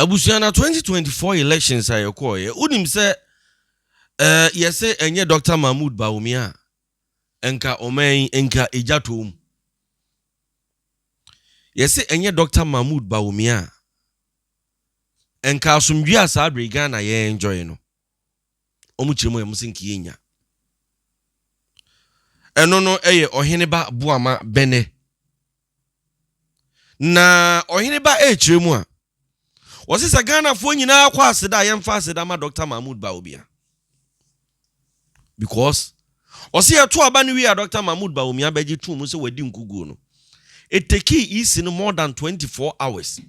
Abusiana 2024 elections are your unim say yes enye Dr. Mahmoud Bawumia enka omen enka ejatom. Yes enye Dr. Mahmoud Bawumia enka asumdwe asa abrega na ye enjoy no. Omuchiremo ye musinki yenya. Eno no eye Oheneba Boama bene. Na Oheneba chiremu a Wasisa Ghana fo nyina kwa aseda yemfa aseda ma Dr. Mahmoud Bawumia. Because Osia to aba ni wi a Dr. Mahmoud Bawumia beji tu mu se wadi nkugu no. It take is in more than 24 hours.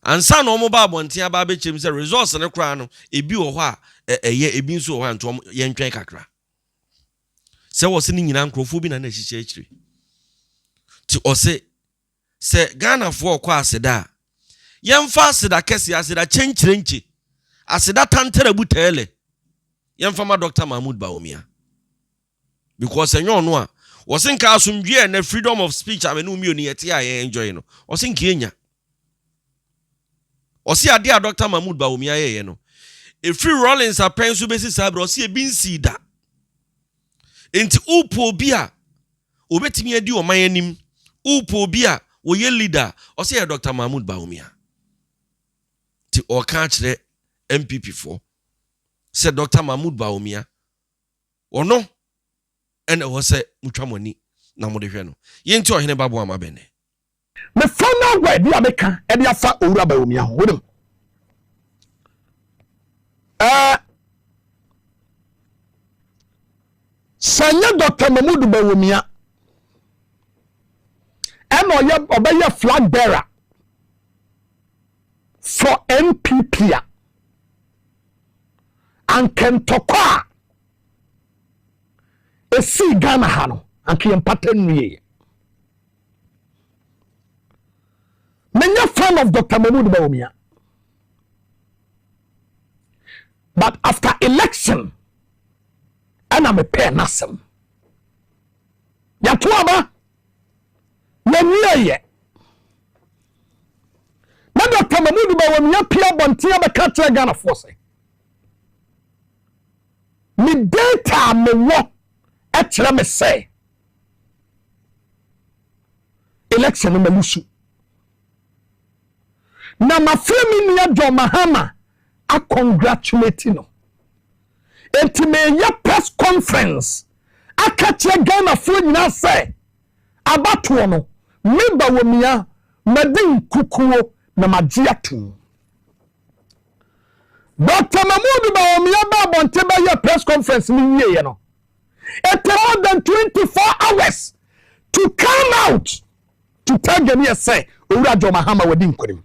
And san omo ba bontia ba be chem se resource ne kra no ebi wo ho a eye ebi nso wo ha nto ye ntwen kakra. Se wo se ni nyina nkrofo bi na na hihye akire. Ti ose se Ghana for kwa aseda yemfa aseda kesi aseda chenchirenchi aseda tantere butele yemfa ma Dr. Mahmoud Bawumia because enyo no a wosinka asumdwe na freedom of speech amenu mi oni yete a enjoy no wosinka enya osi ade a Dr. Mahmoud Bawumia ye no e free rollings apensu besi sabre osi e binsi da enti upo bi a obetimi adi oman anim upo bi a Oye leader, or say Dr. Mahmoud Bawumia. Ti or catch the MPP for. Said Dr. Mahmoud Bawumia. Or no? And it was say Muchamoni Namodefeno. Yento Oheneba Boama bene. Me final word the America and the Afa Ura Bawumia. Wouldn't. Sanya Dr. Mahmoud Bawumia. And obey a flag bearer for MPP and Kentokwa a see Ghana Hano and Kian Pattern me. Many fan of Dr. Mahmoud Bawumia. But after election, and I'm a pair Nassam. Yatuaba. Ye na Dr. Mahmoud Bawumia pia bontia be katra Ghana force me data me wo e kire me say election me lusu na mafremi ni adwo mahama a congratulate no enti me ya press conference akatra Ghana fo nyina say abatuo no me Bawumia madin kukuo na magiatu Dr. Mahmoud Bawumia ba bonte ba ya press conference ni ye no it more than 24 hours to come out to tell Ghanaians say owura jo mahama wadi nkonim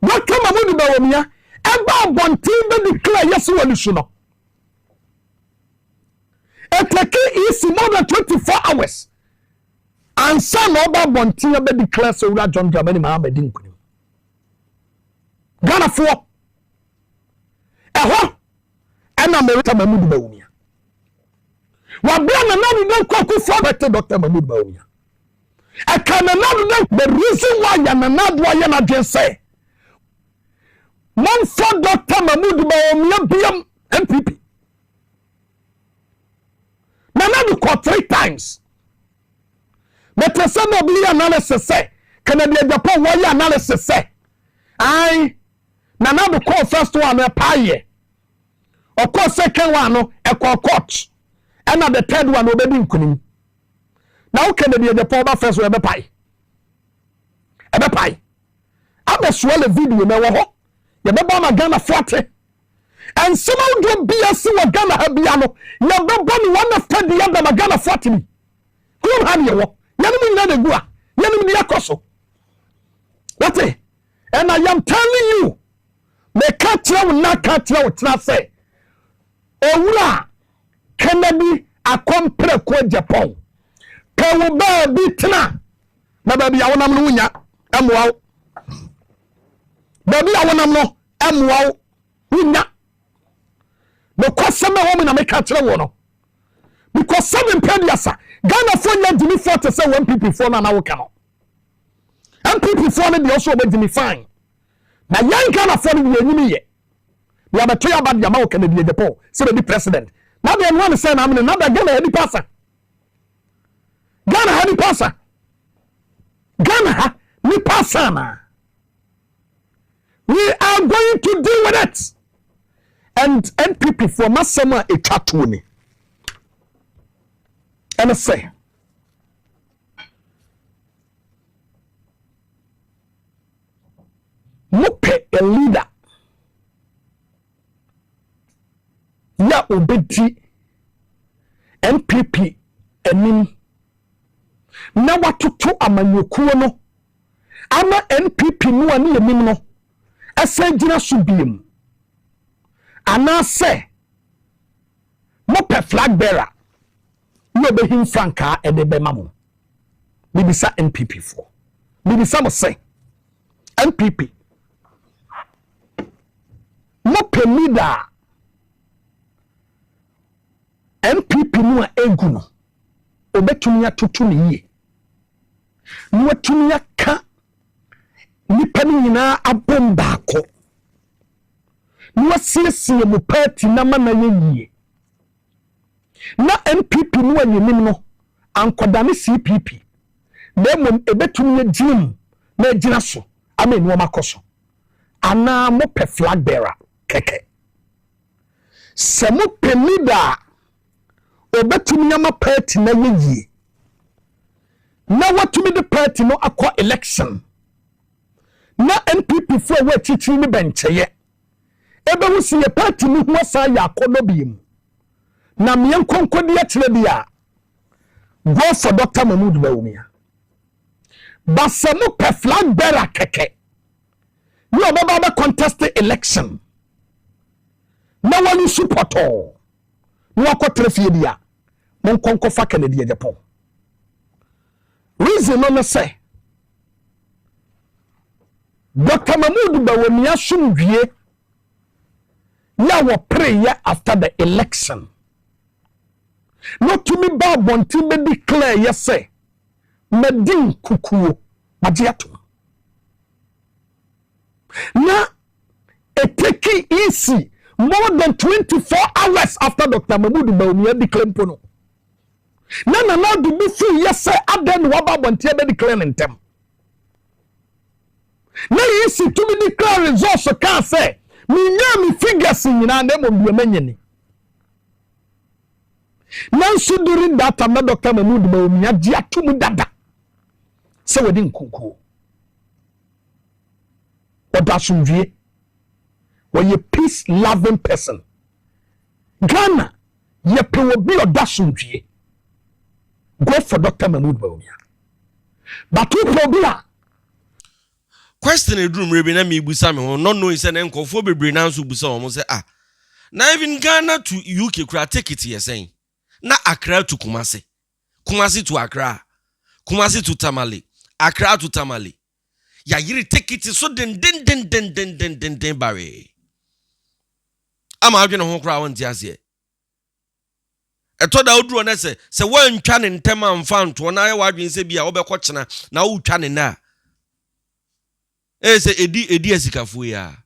Dr. Mahmoud Bawumia e ba bonte be declare yes walusu no it take is more than 24 hours. And some other bontia be declare so that John Dramani Mahama Dinkunim. Ghana for and America Mahmoud Bawumia. What brand another don't call Kuffour Dr. Mahmoud Bawumia. I can another the reason why you're just say. One for Dr. Mahmoud Bawumia BM MPP. Nana call 3 times. But some of the analysis say, Canadian Japan, why analysis say? I Nana call first one a pie. Of course, second one, a call coach. And the third one, obeying Kunim. Now, Canadian Japan first will be pie. A pie. I'm a swell a video now. You remember my Ghana 40. And somehow don't be a sewer Ghana Habiano. You have done one after the other Ghana 40. Who have you? Yanumi na gua. Yanumi yakoso. That's it. And I am telling you, the catcher will not catch you with say. Owura Kennedy a compre kwa Japan. Kawuba bitna. Na baby I wanna munya. Amwao. Baby I wanna no. Amwao. Winya. Because some women make catch you. Because 7 pendiasa. Ghana for you to be 40 say 1 people for na work no. MPP for no dey also be me fine na yan Ghana for no dey enyim ye we abeto ya bad yama o Kennedy Japan say be president na dey one say na me na da Ghana heady passer Ghana heady passer Ghana ni passer na we are going to deal with it and NPP for masama e twatwo ni and say mope a leader ya obedi NPP enim na watoto amanyokuo no ama NPP no ani enim no asagina subiem ana se mope flag bearer no be him franka e de be mamo bibisa NPP for bibisa mo say NPP mope leader NPP no a egu no obetumi atoto ne yie no atumi aka nipa ni nyina abomba akọ no asiesie mo party na mana yie na NPP no anyim no ankodane CPP na mom ebetumi agim na agina so ama enu makoso ana mo pe flag bearer keke se mo pe leader obetumi ama party na yie na watumi the party no akọ election na NPP for we chichi ni bencheye ebe wo si ye party ni ho sa ya akono biem na me nkonkodi akire bia go for Dr. Mahmoud Bawumia basamo pe flag bearer keke no baba contest election na wani support all no akotre fie bia mon konko fa Kennedy Japan reason no say Dr. Mahmoud Bawumia sumdwie ya wo prayer after the election not to me ba bonti be declare yes say medin kukuo magiato na it take it easy more than 24 hours after Dr. Mahmoud Bawumia declare pono na do be free yes say aden wa ba bonti be declare ntem na easy to be declare results can say me nya me figures nyina na mo bi manyani nanso during that time na Dr. Mahmoud Bawumia di atum dada se wadi nkunku odasumvie we peace loving person Ghana ye pe obi odasumvie go for Dr. Mahmoud Bawumia but who problem question edrum rebi na me busa me ho no no ise na nkofo bebre na nso busa o mo say na even Ghana to UK kura take it here saying na Accra to Kumasi to Accra, Kumasi to Tamale, Accra to Tamale. Ya yiri take it so den bare. Ama adwene ho kra won tiase. Eto da oduro na se wan twa ne ntem amfa nto na ya wadwen se bia obekọ kyena na wo twa ne na. Se edi asikafo ya.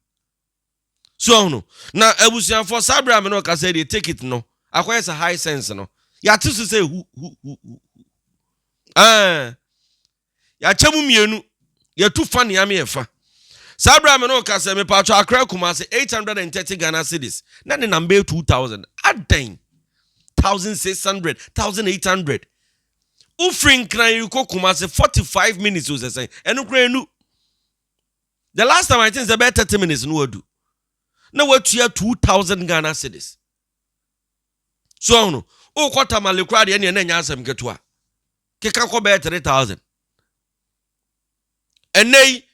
So no na abusianfo sabra me no ka say dey take it no. Akwai a high sense no. Ya tisu say who. Ya chemu mienu. Ya tu fan ya me efa. Sabra me no ka say me pa twa Accra Kumasi 830 Ghana cedis. Na ne number 2000. Aden 1600, 1800. Ufrin kran you ko Kumasi 45 minutes was say. Enu kran enu. The last time I think it's about 30 minutes no do. Na what you 2000 Ghana cedis. So no, kwata malekwa de ne nya asem ketua. Keka ko be 3000. Enei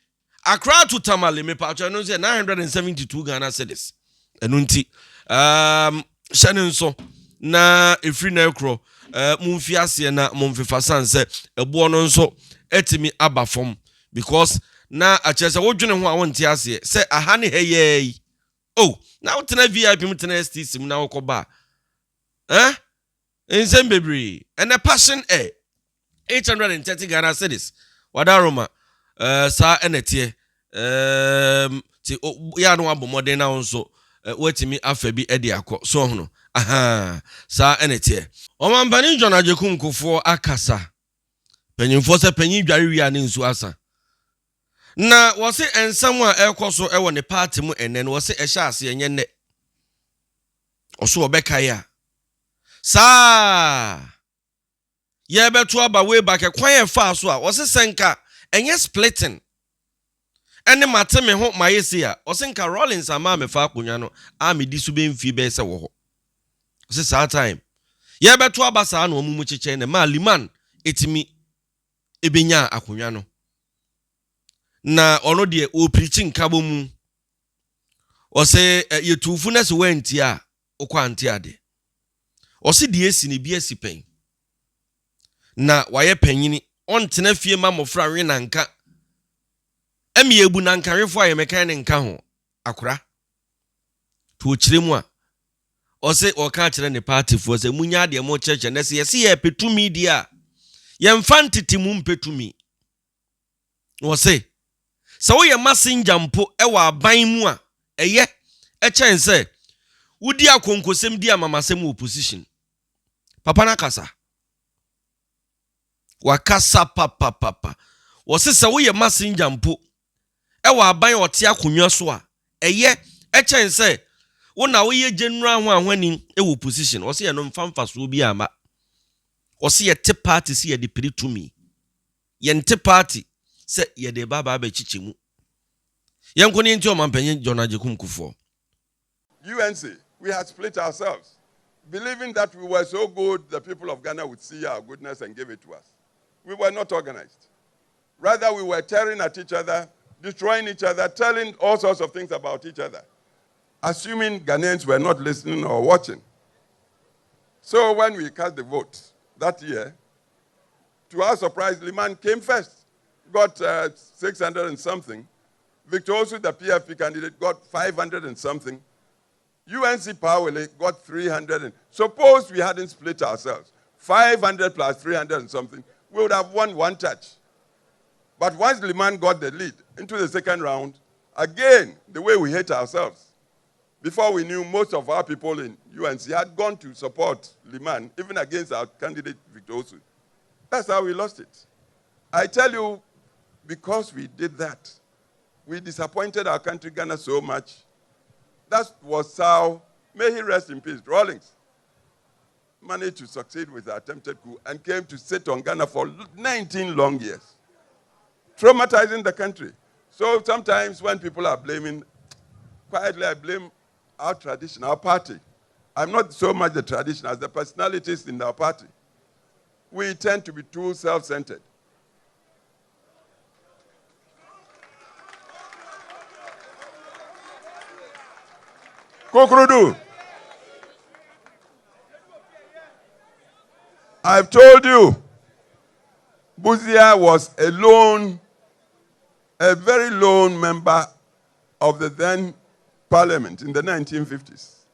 Accra to Tamale me pa no say 972 Ghana cedis. Enu nti hyane nso na efri na ekro mumfi ase na mumfifa sanse ebo no nso etimi abafom because na achese wodwene ho a wonte ase se aha ne heye oh na wotena VIP mutena STC mu na wokoba in Bebre and a passion 830 Ghana cedis wadaroma Sa enetie ti ya no abo modern na nso wetimi afa bi edi akọ so hono aha sa enetie omanbani John Djka Kuffour akasa panyimfo se panyin dware wi ane nsu asa na wose ensam a ekoso ewo ne party mu ene no wose ehya ase enye ne oso obeka ya sa ye beto aba we back kwan e fa so a wose senka enye splitting ene mate me ho mayesi a wose nka Rollins ama me fa akonwa no a me di so be mfi be se wo ho wose sa time ye beto aba sa na omumu cheche ne ma liman etimi ebenya akonwa no na ono de o preaching kabo mu wose yetufu na se wanti a okwanti ade wose de esi ne bi esi pen na waye panyini ontena fie ma mofra we nanka emi ebu nanka refo aye mekan ne nka ho akora to kiremu a wose oka kire ne party fo se munya de mo cheche na se yesi ye petumi dia ye mfantiti mu mpetumi wose se wo ye messenger mpo ewa aban mu a eye echen se wudi akonkosem di amamasem opposition papa na kasa wakasa papa wose se wo ye messenger mpo ewa aban ote akonwa so a eye echen se wo na wo ye general ho ahwani ewo opposition wose ye no mfamfa so bi ama wose ye te party se ye de piritumi ye nte party se ye de baba ba chichimu yankoni nti o mampanyin John Djka Kuffour. UNC, we had split ourselves, believing that we were so good, the people of Ghana would see our goodness and give it to us. We were not organized. Rather, we were tearing at each other, destroying each other, telling all sorts of things about each other, assuming Ghanaians were not listening or watching. So when we cast the vote that year, to our surprise, Liman came first, got 600 and something. Victor Osu, the PFP candidate, got 500 and something. UNC Powell got 300. And suppose we hadn't split ourselves, 500 plus 300 and something, we would have won one touch. But once Liman got the lead into the second round, again, the way we hate ourselves. Before we knew, most of our people in UNC had gone to support Liman, even against our candidate, Victor Osu. That's how we lost it. I tell you, because we did that, we disappointed our country, Ghana, so much. That was how, may he rest in peace, Rawlings managed to succeed with the attempted coup and came to sit on Ghana for 19 long years, traumatizing the country. So sometimes when people are blaming, quietly I blame our tradition, our party. I'm not so much the tradition as the personalities in our party. We tend to be too self-centered. Kokrudu. I've told you, Bawumia was a very lone member of the then parliament in the 1950s.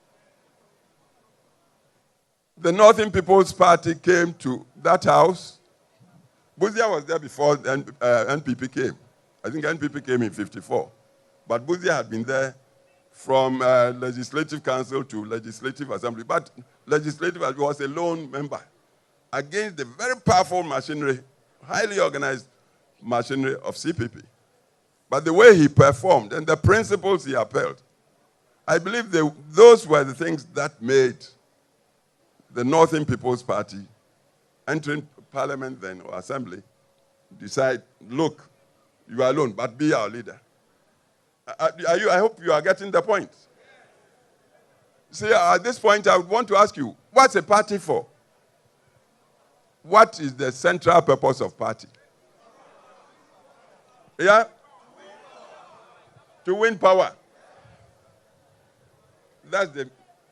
The Northern People's Party came to that house. Bawumia was there before NPP came. I think NPP came in 54. But Bawumia had been there from Legislative Council to Legislative Assembly. But Legislative was a lone member against the very powerful machinery, highly organized machinery of CPP. But the way he performed and the principles he upheld, I believe those were the things that made the Northern People's Party, entering parliament then, or assembly, decide, look, you are alone, but be our leader. I hope you are getting the point. See, at this point, I would want to ask you, what's a party for? What is the central purpose of party? Yeah? To win power. That's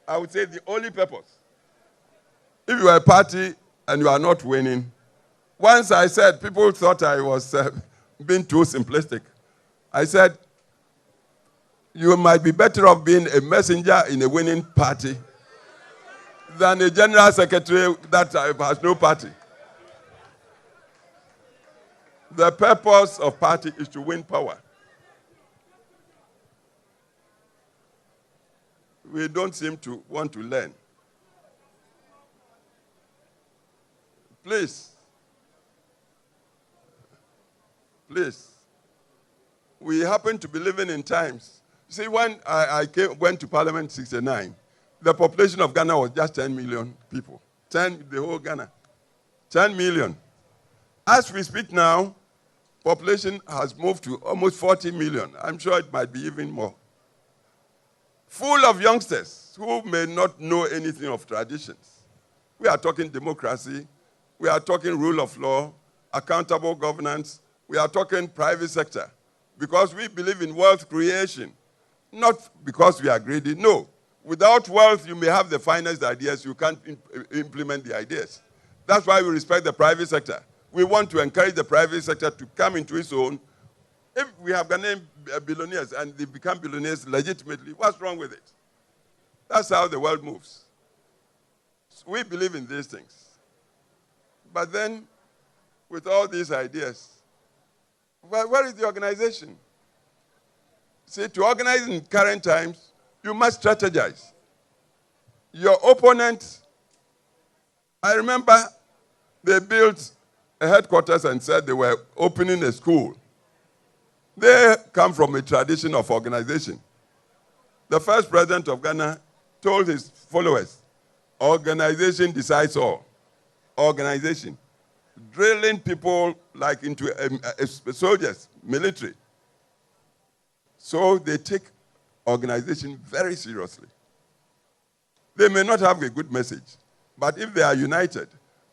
I would say, the only purpose. If you are a party and you are not winning, once I said, people thought I was being too simplistic. I said, you might be better off being a messenger in a winning party than a general secretary that has no party. The purpose of party is to win power. We don't seem to want to learn. Please. We happen to be living in times. See, when I went to Parliament in 1969, the population of Ghana was just 10 million people. The whole Ghana. 10 million. As we speak now, population has moved to almost 40 million. I'm sure it might be even more. Full of youngsters who may not know anything of traditions. We are talking democracy. We are talking rule of law, accountable governance. We are talking private sector. Because we believe in wealth creation. Not because we are greedy, no. Without wealth, you may have the finest ideas, you can't implement the ideas. That's why we respect the private sector. We want to encourage the private sector to come into its own. If we have Ghanaian billionaires and they become billionaires legitimately, what's wrong with it? That's how the world moves. So we believe in these things. But then, with all these ideas, where is the organization? See, to organize in current times, you must strategize. Your opponent, I remember they built a headquarters and said they were opening a school. They come from a tradition of organization. The first president of Ghana told his followers, organization decides all. Organization. Drilling people like into soldiers, military. So they take organization very seriously. They may not have a good message, but if they are united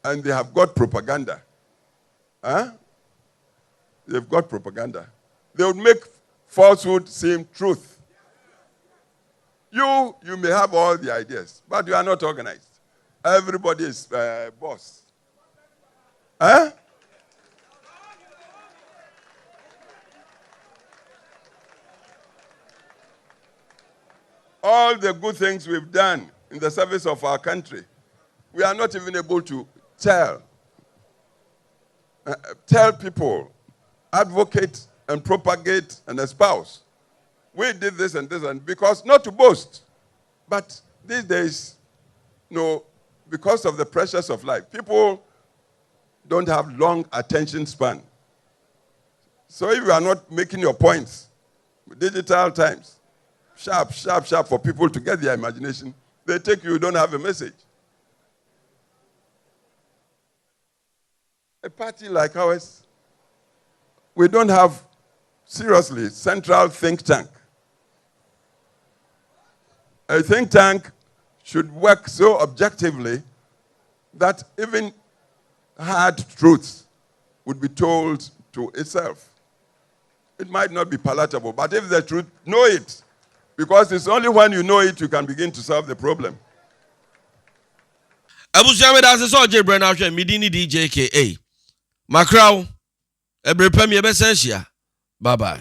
and they have got propaganda, they've got propaganda. They would make falsehood seem truth. You may have all the ideas, but you are not organized. Everybody is boss. All the good things we've done in the service of our country, we are not even able to tell people, advocate and propagate and espouse. We did this and this, and because not to boast, but these days, because of the pressures of life, people don't have long attention span. So if you are not making your points, digital times, sharp for people to get their imagination, they take you don't have a message. A party like ours, we don't have, seriously, central think tank. A think tank should work so objectively that even hard truths would be told to itself. It might not be palatable, but if the truth, know it. Because it's only when you know it you can begin to solve the problem. Abusiame da se so je bre na hwe midi ni Djka. Makraw ebrepam ye besenhia. Bye bye.